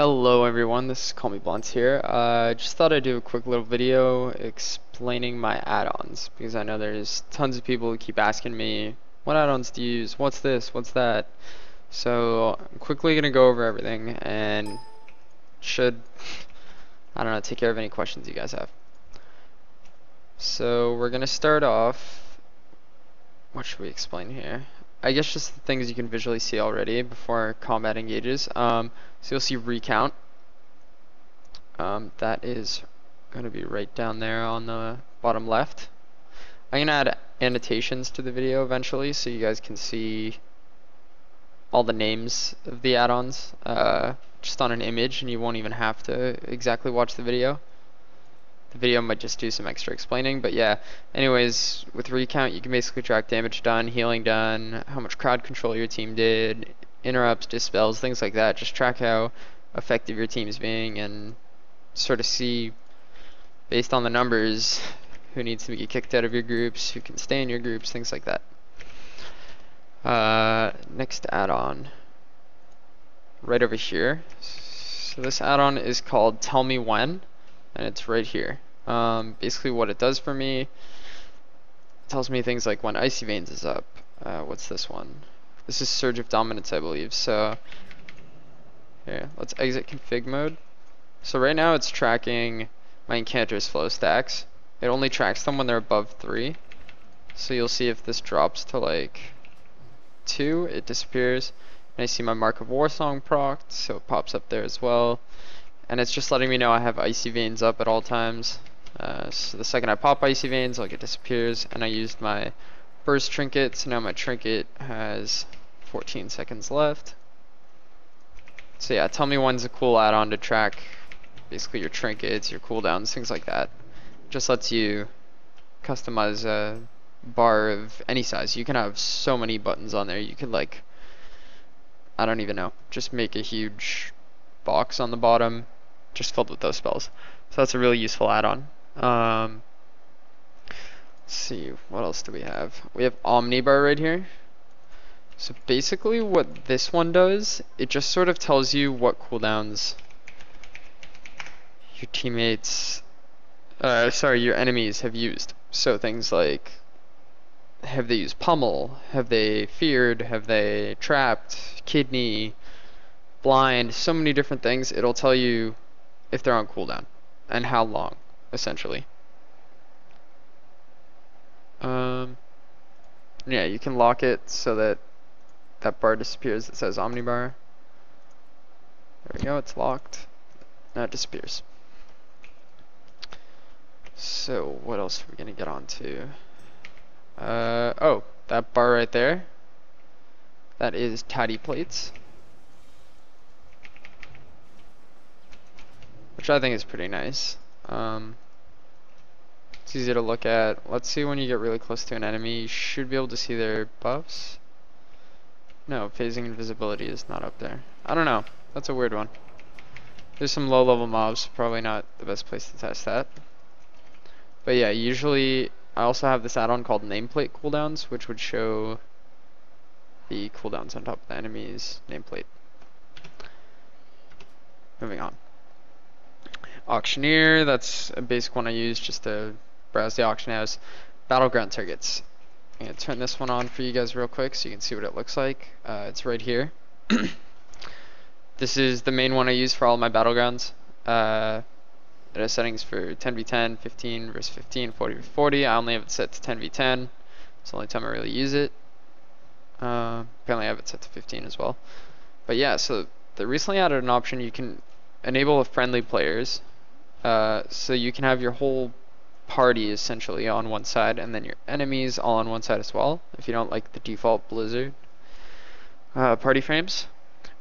Hello everyone, this is Callmeblunts here. Just thought I'd do a quick little video explaining my add-ons because I know there's tons of people who keep asking me what add-ons to use, what's this, what's that. So I'm quickly gonna go over everything and should, I don't know, take care of any questions you guys have. So we're gonna start off, what should we explain here? I guess just the things you can visually see already before combat engages. So you'll see recount. That is going to be right down there on the bottom left. I'm going to add annotations to the video eventually so you guys can see all the names of the add-ons just on an image, and you won't even have to exactly watch the video. The video might just do some extra explaining, but yeah. Anyways, with recount, you can basically track damage done, healing done, how much crowd control your team did, interrupts, dispels, things like that. Just track how effective your team is being and sort of see, based on the numbers, who needs to get kicked out of your groups, who can stay in your groups, things like that. Next add-on, right over here. So this add-on is called Tell Me When, and it's right here. Basically what it does for me, it tells me things like when Icy Veins is up. What's this one? This is Surge of Dominance, I believe. So here, let's exit config mode. So right now it's tracking my Encanter's flow stacks. It only tracks them when they're above 3. So you'll see if this drops to like 2, it disappears. And I see my Mark of Warsong procced, so it pops up there as well. And it's just letting me know I have Icy Veins up at all times. So the second I pop Icy Veins, like it disappears. And I used my burst trinket, so now my trinket has 14 seconds left. So yeah, Tell Me When's a cool add-on to track basically your trinkets, your cooldowns, things like that. Just lets you customize a bar of any size. You can have so many buttons on there. You could, like, I don't even know, just make a huge box on the bottom just filled with those spells. So that's a really useful add-on. Let's see, what else do we have? We have Omnibar right here. So basically what this one does, it just sort of tells you what cooldowns your teammates, your enemies have used. So things like, have they used Pummel? Have they feared? Have they trapped? Kidney? Blind? So many different things. It'll tell you if they're on cooldown and how long, essentially. Yeah, you can lock it so that that bar disappears that says Omnibar. There we go, it's locked. Now it disappears. So what else are we gonna get onto? Oh, that bar right there, that is Tatty Plates, which I think is pretty nice. It's easy to look at. Let's see, when you get really close to an enemy, you should be able to see their buffs. No, phasing invisibility is not up there. I don't know, that's a weird one. There's some low level mobs, probably not the best place to test that. But yeah, usually I also have this add-on called nameplate cooldowns, which would show the cooldowns on top of the enemy's nameplate. Moving on. Auctioneer, that's a basic one I use just to browse the auction house. Battleground targets. I'm going to turn this one on for you guys real quick so you can see what it looks like. It's right here. This is the main one I use for all my battlegrounds. It has settings for 10v10, 15 versus 15, 40 v 40. I only have it set to 10v10. It's the only time I really use it. Apparently I have it set to 15 as well. But yeah, so they recently added an option you can enable friendly players. So you can have your whole party essentially on one side and then your enemies all on one side as well, if you don't like the default Blizzard party frames.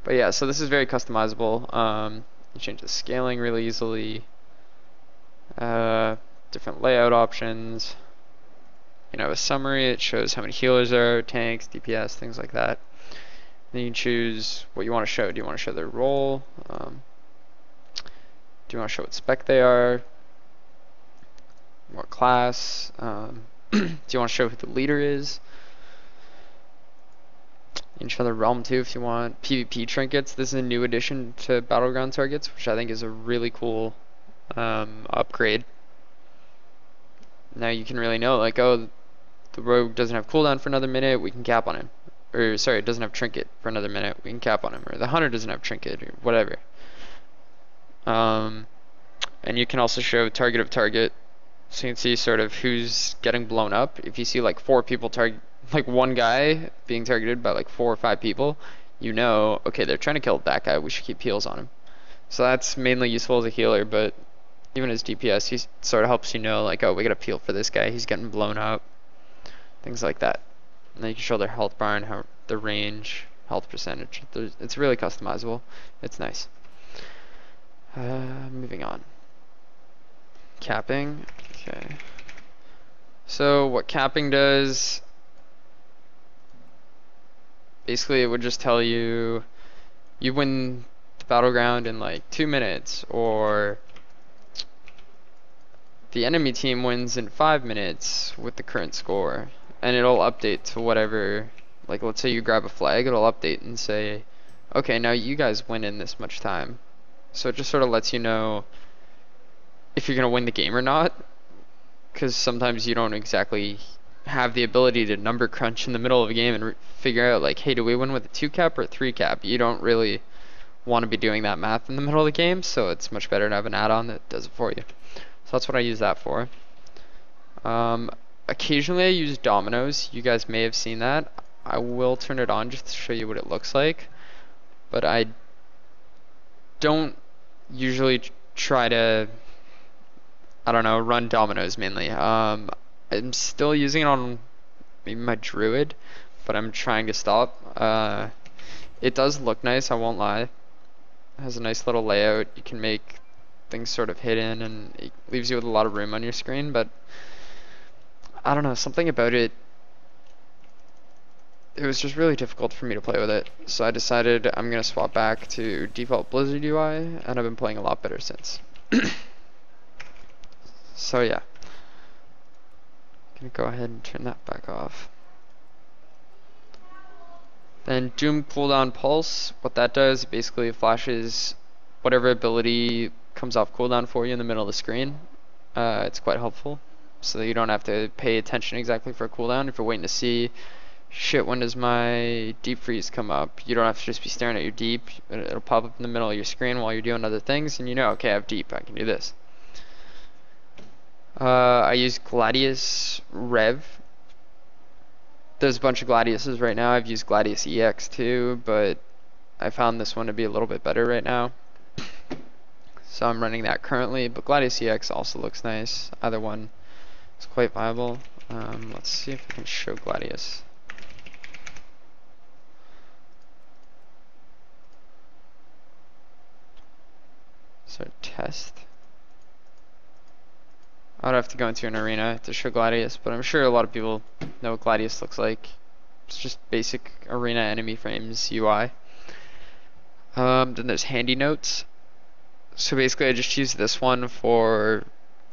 But yeah, so this is very customizable. You change the scaling really easily. Different layout options. You know, a summary, it shows how many healers there are, tanks, DPS, things like that. Then you can choose what you want to show. Do you want to show their role? Do you want to show what spec they are? What class? Do you want to show who the leader is? You can show the realm too if you want. PvP trinkets. This is a new addition to Battleground targets, which I think is a really cool upgrade. Now you can really know, like, oh, the rogue doesn't have cooldown for another minute, we can cap on him. Or, sorry, it doesn't have trinket for another minute, we can cap on him. Or the hunter doesn't have trinket, or whatever. And you can also show target of target, so you can see sort of who's getting blown up. If you see like 4 people like one guy being targeted by like 4 or 5 people, you know, okay, they're trying to kill that guy, we should keep heals on him. So that's mainly useful as a healer, but even as DPS, he sort of helps you know, like, oh, we gotta peel for this guy, he's getting blown up. Things like that. And then you can show their health bar and how the range, health percentage. It's really customizable. It's nice. Moving on. Capping. Okay. So what capping does, basically it would just tell you you win the battleground in like 2 minutes, or the enemy team wins in 5 minutes with the current score. And it'll update to whatever, like let's say you grab a flag, it'll update and say, okay, now you guys win in this much time. So it just sort of lets you know if you're going to win the game or not, because sometimes you don't exactly have the ability to number crunch in the middle of a game and figure out, like, hey, do we win with a 2 cap or a 3 cap? You don't really want to be doing that math in the middle of the game, so it's much better to have an add-on that does it for you. So that's what I use that for. Occasionally I use dominoes. You guys may have seen that. I will turn it on just to show you what it looks like, but I don't usually try to, I don't know, run dominoes mainly. I'm still using it on maybe my druid, but I'm trying to stop. It does look nice, I won't lie. It has a nice little layout. You can make things sort of hidden, and it leaves you with a lot of room on your screen, but I don't know, something about it, it was just really difficult for me to play with it. So I decided I'm going to swap back to default Blizzard UI, and I've been playing a lot better since. So yeah. Gonna go ahead and turn that back off. Then Doom cooldown pulse, what that does, basically flashes whatever ability comes off cooldown for you in the middle of the screen. It's quite helpful, so that you don't have to pay attention exactly for a cooldown. If you're waiting to see, shit, when does my deep freeze come up, you don't have to just be staring at your deep. It'll pop up in the middle of your screen while you're doing other things, and you know, okay, I have deep, I can do this. I use Gladius Rev. There's a bunch of Gladiuses right now. I've used Gladius EX too, but I found this one to be a little bit better right now. So I'm running that currently, but Gladius EX also looks nice. Either one is quite viable. Let's see if I can show Gladius. So test. I'd have to go into an arena to show Gladius, but I'm sure a lot of people know what Gladius looks like. It's just basic arena enemy frames UI. Then there's handy notes. So basically I just use this one for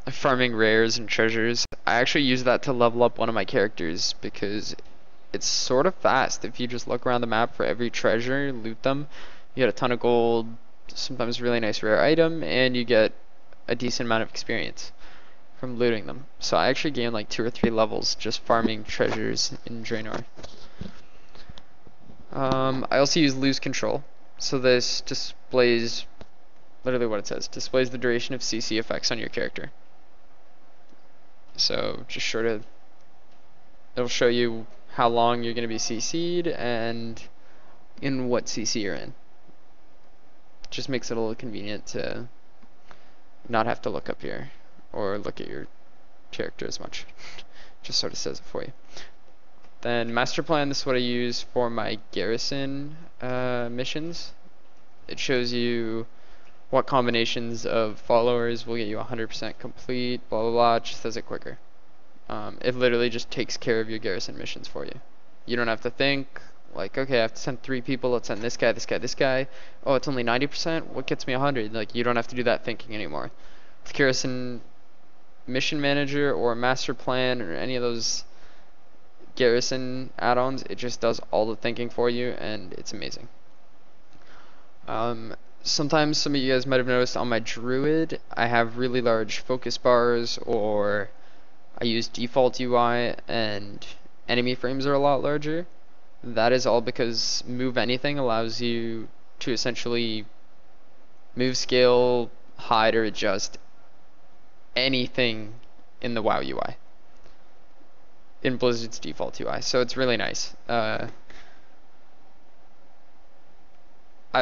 farming rares and treasures. I actually use that to level up one of my characters because it's sort of fast. If you just look around the map for every treasure, loot them, you get a ton of gold, sometimes a really nice rare item, and you get a decent amount of experience from looting them. So I actually gained like 2 or 3 levels just farming treasures in Draenor. I also use lose control. So this displays literally what it says. Displays the duration of CC effects on your character. So just sort of, it'll show you how long you're going to be CC'd and in what CC you're in. Just makes it a little convenient to not have to look up here or look at your character as much. Just sort of says it for you. Then master plan, this is what I use for my garrison missions. It shows you what combinations of followers will get you 100% complete, blah blah blah. It just does it quicker. It literally just takes care of your garrison missions for you. You don't have to think like, okay, I have to send 3 people, let's send this guy, this guy, this guy. Oh, it's only 90%, what gets me 100? Like, you don't have to do that thinking anymore. With garrison mission manager or master plan or any of those garrison add-ons. It just does all the thinking for you, and it's amazing. Sometimes some of you guys might have noticed on my druid, I have really large focus bars, or I use default UI and enemy frames are a lot larger. That is all because move anything allows you to essentially move, scale, hide, or adjust anything in the WoW UI, in Blizzard's default UI. So it's really nice. I've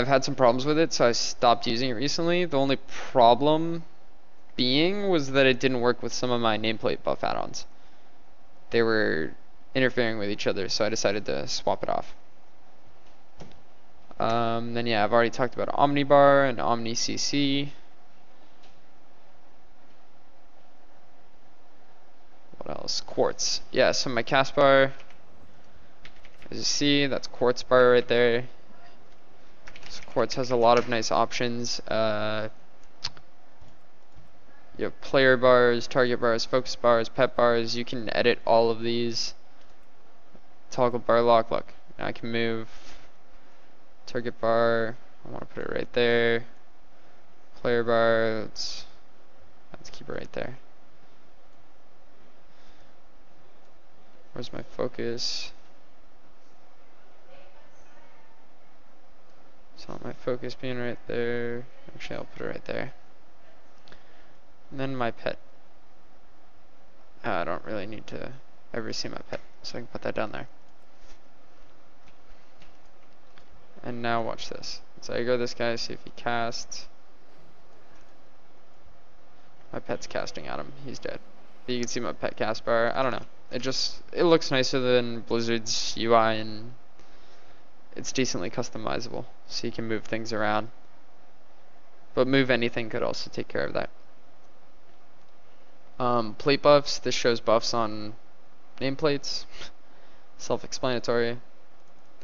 had some problems with it, so I stopped using it recently. The only problem being was that it didn't work with some of my nameplate buff add-ons. They were interfering with each other, so I decided to swap it off. Then yeah, I've already talked about Omnibar and OmniCC. What else? Quartz. Yeah, so my cast bar, as you see, that's Quartz bar right there. So Quartz has a lot of nice options. You have player bars, target bars, focus bars, pet bars. You can edit all of these. Toggle bar lock. Look, now I can move target bar. I want to put it right there. Player bar. Let's keep it right there. Where's my focus? So my focus being right there. Actually, I'll put it right there. And then my pet. I don't really need to ever see my pet, so I can put that down there. And now watch this. So I go this guy, see if he casts. My pet's casting at him. He's dead. But you can see my pet cast bar. I don't know. It looks nicer than Blizzard's UI, and it's decently customizable, so you can move things around. But move anything could also take care of that. Plate buffs. This shows buffs on nameplates. Self-explanatory.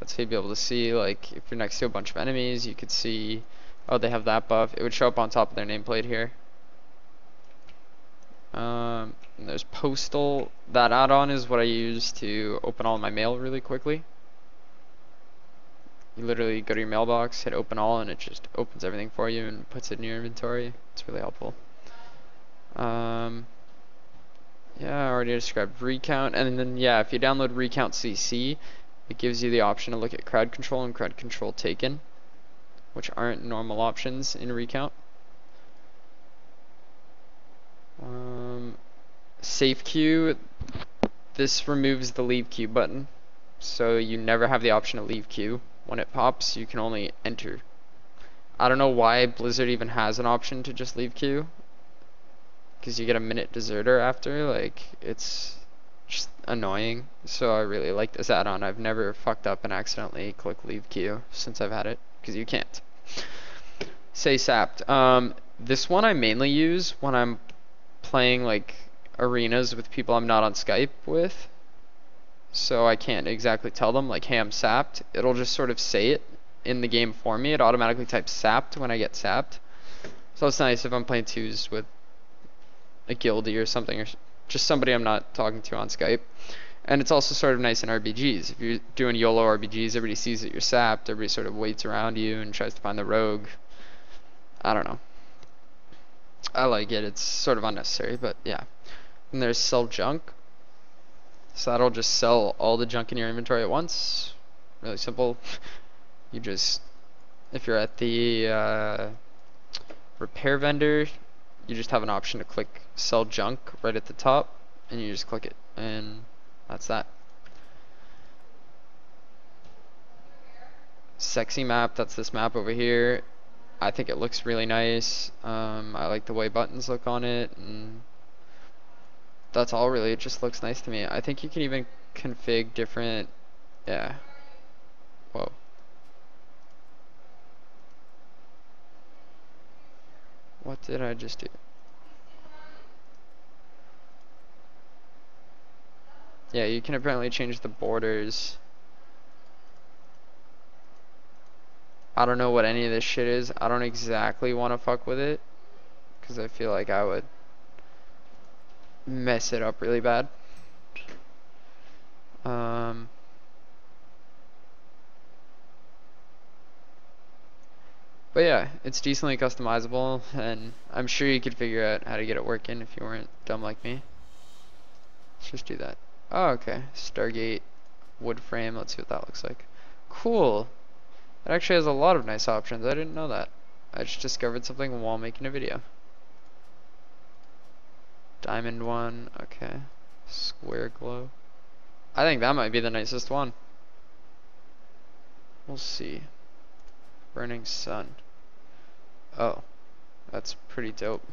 That's how you'd be able to see, like, if you're next to a bunch of enemies, you could see, oh, they have that buff. It would show up on top of their nameplate here. And there's postal. That add-on is what I use to open all my mail really quickly. You literally go to your mailbox, hit open all, and it just opens everything for you and puts it in your inventory. It's really helpful. Yeah, I already described recount, and then yeah, if you download recount CC, it gives you the option to look at crowd control and crowd control taken, which aren't normal options in recount. Safe queue, this removes the leave queue button, so you never have the option to leave queue. When it pops, you can only enter. I don't know why Blizzard even has an option to just leave queue, because you get a minute deserter after. Like, it's just annoying. So I really like this add-on. I've never fucked up and accidentally clicked leave queue since I've had it, because you can't. Say sapped. This one I mainly use when I'm playing like arenas with people I'm not on Skype with, so I can't exactly tell them like, hey, I'm sapped. It'll just sort of say it in the game for me. It automatically types sapped when I get sapped, so it's nice if I'm playing twos with a guildie or something, or just somebody I'm not talking to on Skype. And it's also sort of nice in RBGs. If you're doing YOLO RBGs, everybody sees that you're sapped, everybody sort of waits around you and tries to find the rogue. I don't know. I like it. It's sort of unnecessary, but yeah. And there's sell junk. So that'll just sell all the junk in your inventory at once. Really simple. You just, if you're at the repair vendor, you just have an option to click sell junk right at the top, and you just click it, and that's that. Sexy map, that's this map over here. I think it looks really nice. I like the way buttons look on it, and that's all really. It just looks nice to me. I think you can even config different, yeah. Whoa. What did I just do? Yeah, you can apparently change the borders. I don't know what any of this shit is. I don't exactly want to fuck with it, because I feel like I would mess it up really bad. Um, but yeah, it's decently customizable, and I'm sure you could figure out how to get it working if you weren't dumb like me. Let's just do that. Oh, okay. Stargate wood frame. Let's see what that looks like. Cool. It actually has a lot of nice options. I didn't know that. I just discovered something while making a video. Diamond one. Okay. Square glow. I think that might be the nicest one. We'll see. Burning sun. Oh, that's pretty dope.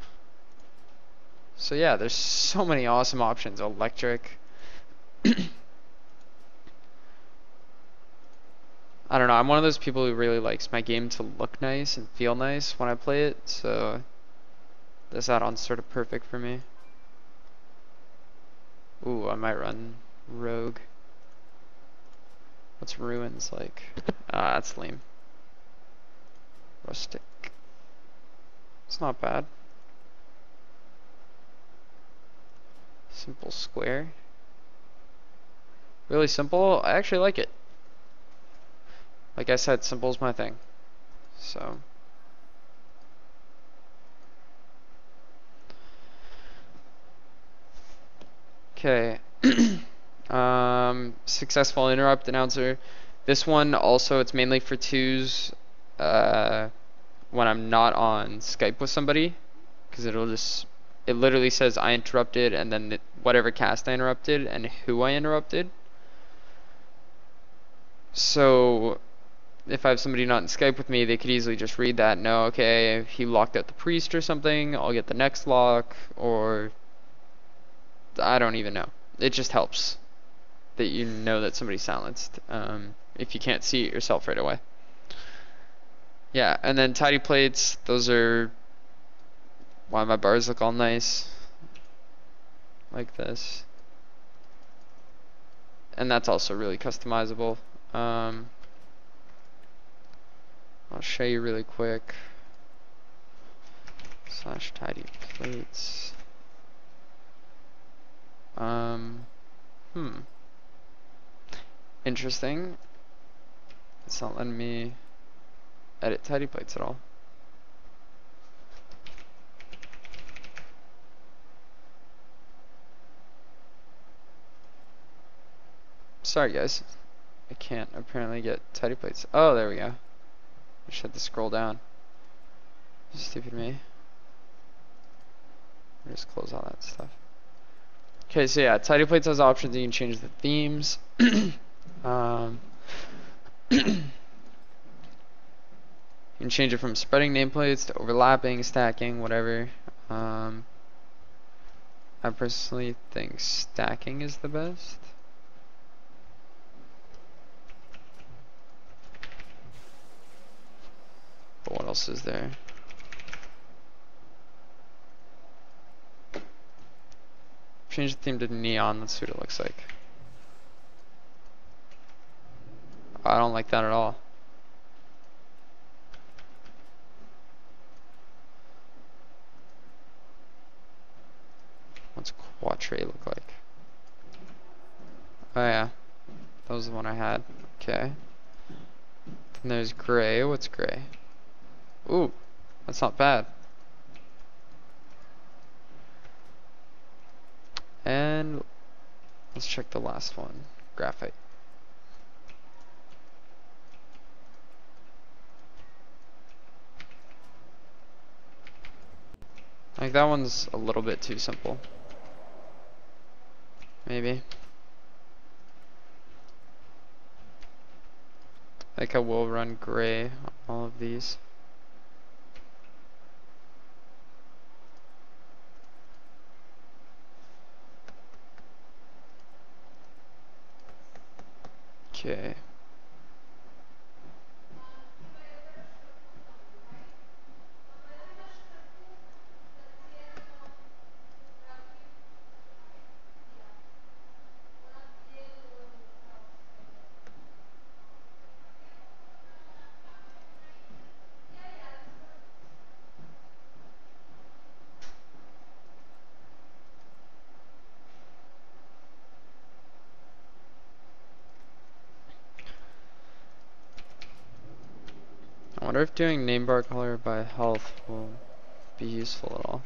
So yeah, there's so many awesome options. Electric. I don't know, I'm one of those people who really likes my game to look nice and feel nice when I play it, so this add-on's sort of perfect for me. Ooh, I might run Rogue. What's Ruins like? Ah, that's lame. Rustic. It's not bad. Simple square. Really simple. I actually like it. Like I said, simple's my thing. So. Okay. Successful interrupt announcer. This one also, it's mainly for twos when I'm not on Skype with somebody, because it literally says I interrupted and then whatever cast I interrupted and who I interrupted. So if I have somebody not in Skype with me, they could easily just read that and know, okay, if he locked out the priest or something, I'll get the next lock, or I don't even know. It just helps that you know that somebody's silenced, if you can't see it yourself right away. Yeah, and then tidy plates, those are why my bars look all nice, like this. And that's also really customizable. I'll show you really quick. Slash tidy plates. Interesting. It's not letting me edit tidy plates at all. Sorry guys, I can't apparently get tidy plates. Oh, there we go. I just had to scroll down. Stupid me. I'll just close all that stuff. Okay, so yeah, tidy plates has options. You can change the themes. You can change it from spreading nameplates to overlapping, stacking, whatever. I personally think stacking is the best. But what else is there? Change the theme to neon. Let's see what it looks like. Oh, I don't like that at all. What's Quatre look like? Oh yeah, that was the one I had. Okay. Then there's gray. What's gray? Ooh, that's not bad. And let's check the last one. Graphite. Like that one's a little bit too simple. Maybe. Like I will run gray on all of these. Okay. wonder if doing name bar color by health will be useful at all.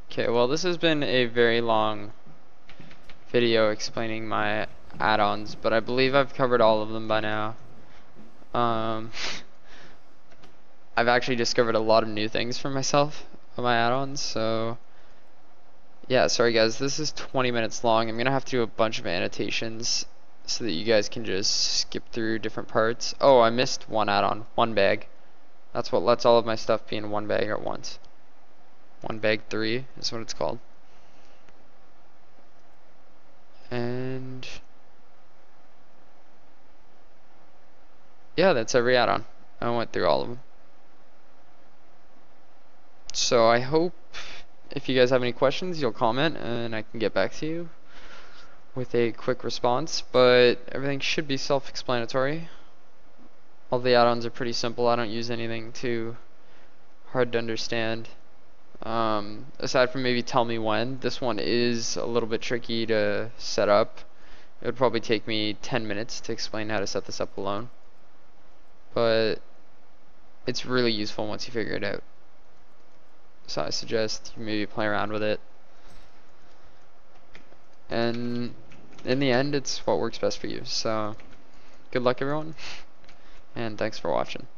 Okay, well this has been a very long video explaining my add-ons, but I believe I've covered all of them by now. I've actually discovered a lot of new things for myself on my add-ons, so yeah, sorry guys, this is 20 minutes long. I'm gonna have to do a bunch of annotations so that you guys can just skip through different parts. Oh, I missed one add-on, one bag. That's what lets all of my stuff be in one bag at once. One bag 3 is what it's called. And yeah, that's every add-on. I went through all of them. So I hope if you guys have any questions, you'll comment and I can get back to you with a quick response, but everything should be self-explanatory. All the add-ons are pretty simple. I don't use anything too hard to understand. Aside from maybe tell me when, this one is a little bit tricky to set up. It would probably take me 10 minutes to explain how to set this up alone, but it's really useful once you figure it out. So I suggest you maybe play around with it, and in the end it's what works best for you. So good luck everyone, and thanks for watching.